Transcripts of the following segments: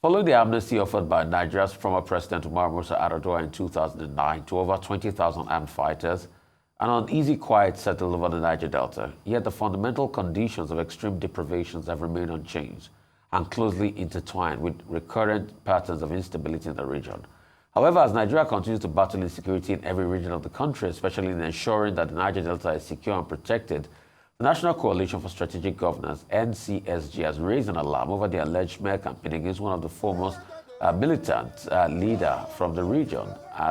Following the amnesty offered by Nigeria's former President Umar Musa Yar'Adua in 2009 to over 20,000 armed fighters, an uneasy quiet settled over the Niger Delta, yet the fundamental conditions of extreme deprivations have remained unchanged and closely intertwined with recurrent patterns of instability in the region. However, as Nigeria continues to battle insecurity in every region of the country, especially in ensuring that the Niger Delta is secure and protected, the National Coalition for Strategic Governance, NCSG, has raised an alarm over the alleged smear campaign against one of the foremost militant leader from the region.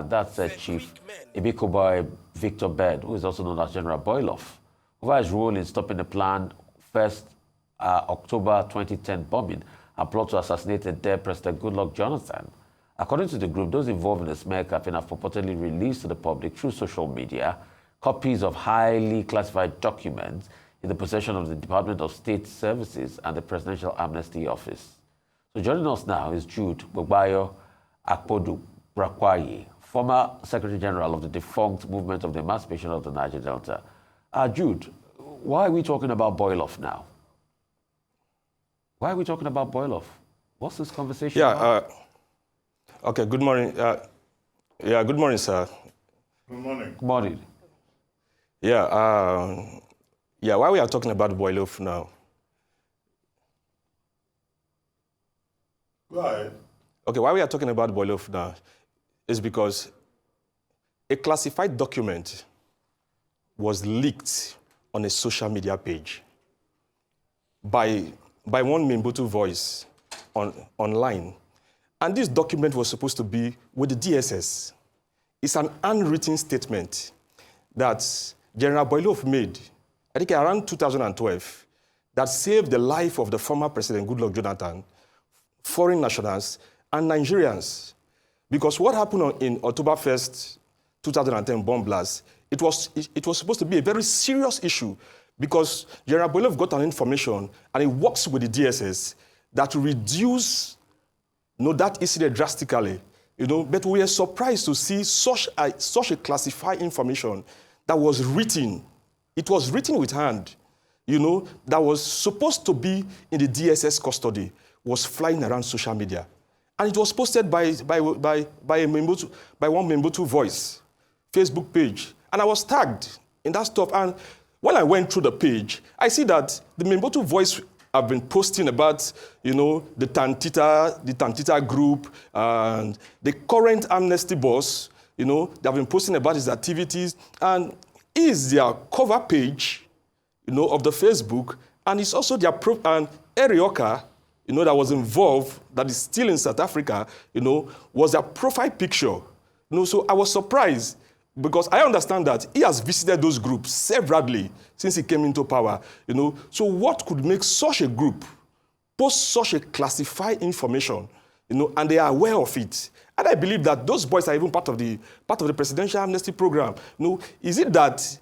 That's Chief Gbaboyo Victor Bed, who is also known as General Boyloff, over his role in stopping the planned first October 2010 bombing and plot to assassinate the dead President Goodluck Jonathan. According to the group, those involved in the smear campaign have purportedly released to the public through social media copies of highly classified documents in the possession of the Department of State Services and the Presidential Amnesty Office. So joining us now is Jude Gbaboyo Akpodubakaye, former Secretary General of the defunct Movement of the Emancipation of the Niger Delta. Jude, why are we talking about Boyloff now? Why are we talking about Boyloff? What's this conversation about? Okay, good morning. Good morning, sir. Good morning. Good morning. Why we are talking about Boyloff now? Go ahead. Okay, why we are talking about Boyloff now is because a classified document was leaked on a social media page by one Membutu voice online. And this document was supposed to be with the DSS. It's an unwritten statement that General Boyloff made, I think around 2012, that saved the life of the former President Goodluck Jonathan, foreign nationals, and Nigerians. Because what happened in October 1st, 2010 bomb blast, it was supposed to be a very serious issue because General Boyloff got an information and he works with the DSS that will reduce that incident drastically. But we are surprised to see such a classified information that was written. It was written with hand, that was supposed to be in the DSS custody, was flying around social media. And it was posted by one Membutu voice, Facebook page. And I was tagged in that stuff. And when I went through the page, I see that the Membutu voice have been posting about, the Tantita group and the current amnesty boss. They have been posting about his activities, and is their cover page, of the Facebook, and it's also their and Erioka, that was involved, that is still in South Africa, was their profile picture. So I was surprised because I understand that he has visited those groups severally since he came into power. So what could make such a group post such a classified information, and they are aware of it? And I believe that those boys are even part of the presidential amnesty program. Is it that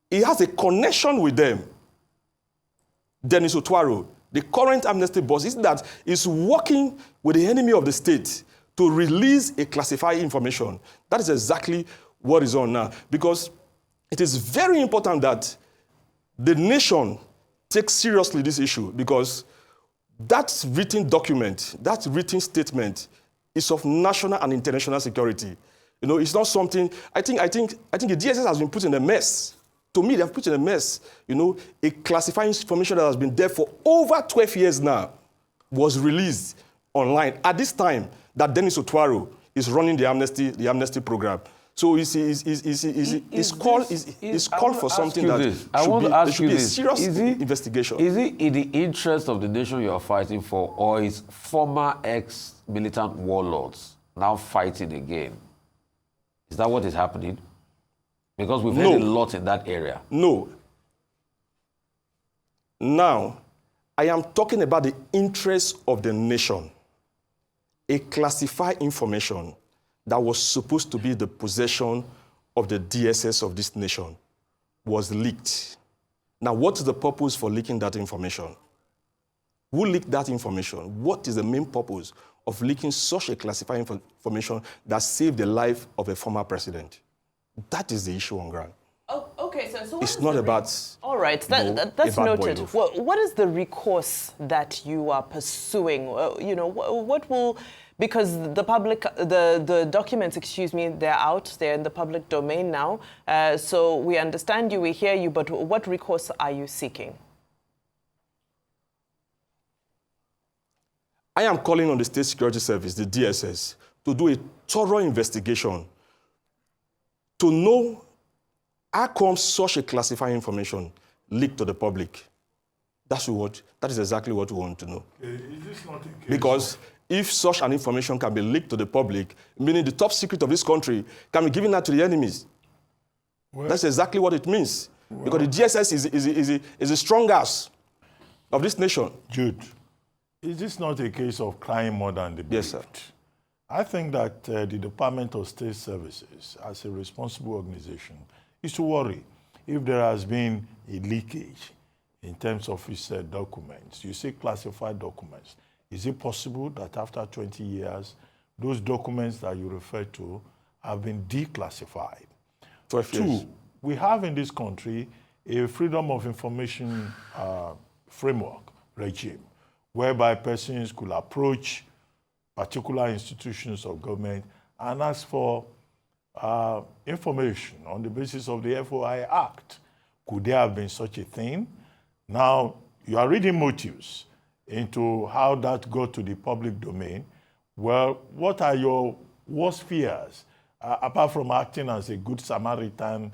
he has a connection with them? Dennis Otwaro, the current amnesty boss, is that he's working with the enemy of the state to release a classified information. That is exactly what is on now. Because it is very important that the nation takes seriously this issue, because that written document, that written statement is of national and international security. It's not something, I think the DSS has been put in a mess. To me, they have put in a mess. A classified information that has been there for over 12 years now was released online at this time that Dennis Otwaro is running the amnesty program. So it's called for something that should be a serious investigation. Is it in the interest of the nation you are fighting for, or is former ex-militant warlords now fighting again? Is that what is happening? Because we've heard a lot in that area. No. Now, I am talking about the interests of the nation. A classified information that was supposed to be the possession of the DSS of this nation was leaked. Now, what is the purpose for leaking that information? Who leaked that information? What is the main purpose of leaking such a classified information that saved the life of a former president? That is the issue on ground. Oh, okay. Okay, so it's not about... All right, that's noted. Well, what is the recourse that you are pursuing? You know, what will... Because the documents, excuse me, they're out, they're in the public domain now. So we understand you, we hear you, but what recourse are you seeking? I am calling on the State Security Service, the DSS, to do a thorough investigation to know how come such a classified information leaked to the public. That is exactly what we want to know. Is this not a case because if such an information can be leaked to the public, meaning the top secret of this country can be given out to the enemies. Well, that's exactly what it means. Well, because the DSS is the strong ass of this nation. Jude, is this not a case of crying more than the Yes, sir. I think that the Department of State Services, as a responsible organization, is to worry if there has been a leakage in terms of its documents. You say classified documents. Is it possible that after 20 years, those documents that you refer to have been declassified? 12 years. Two, we have in this country a freedom of information framework regime, whereby persons could approach particular institutions of government and ask for information on the basis of the FOI Act. Could there have been such a thing? Now, you are reading motives into how that got to the public domain. Well, what are your worst fears, apart from acting as a good Samaritan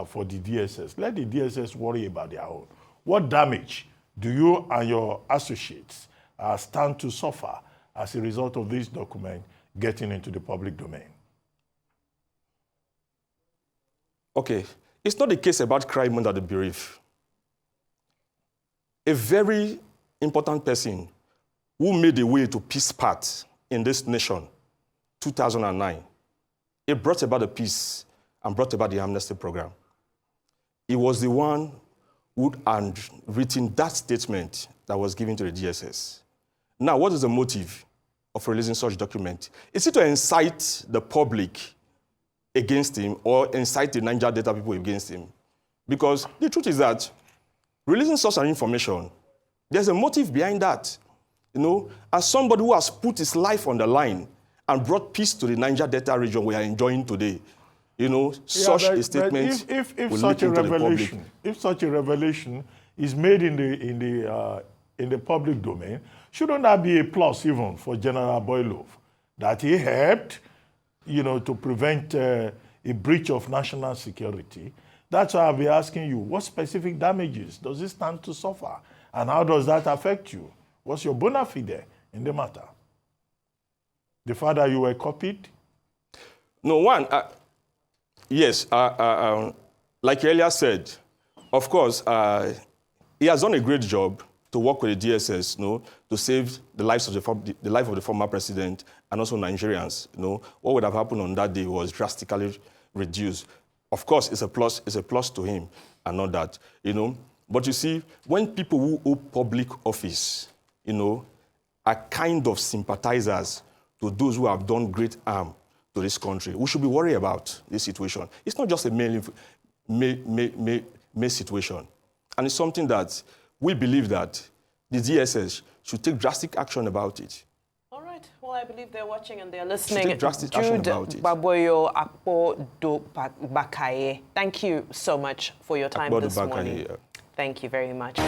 for the DSS? Let the DSS worry about their own. What damage do you and your associates stand to suffer as a result of this document getting into the public domain? Okay, it's not a case about crime under the belief. A very important person who made a way to peace path in this nation, 2009, he brought about the peace and brought about the amnesty program. He was the one who had written that statement that was given to the DSS. Now, what is the motive of releasing such document? Is it to incite the public against him or incite the Niger Delta people against him? Because the truth is that releasing such an information, there's a motive behind that. You know, as somebody who has put his life on the line and brought peace to the Niger Delta region we are enjoying today, you know, such a statement if such a revelation, if such a revelation is made in the public domain, shouldn't that be a plus even for General Gbaboyo that he helped, you know, to prevent a breach of national security? That's why I'll be asking you, what specific damages does it stand to suffer? And how does that affect you? What's your bona fide in the matter? The fact that you were copied? No, one, yes, like earlier said, of course, he has done a great job to work with the DSS, you know, to save the life of the former president and also Nigerians. You know, what would have happened on that day was drastically reduced. Of course, it's a plus to him and not that, you know. But you see, when people who hold public office, you know, are kind of sympathizers to those who have done great harm to this country, we should be worried about this situation. It's not just a male situation. And it's something that we believe that the DSS should take drastic action about it. All right. Well, I believe they're watching and they're listening. Jude Gbaboyo, Akpodubakaye, thank you so much for your time this morning. Yeah. Thank you very much.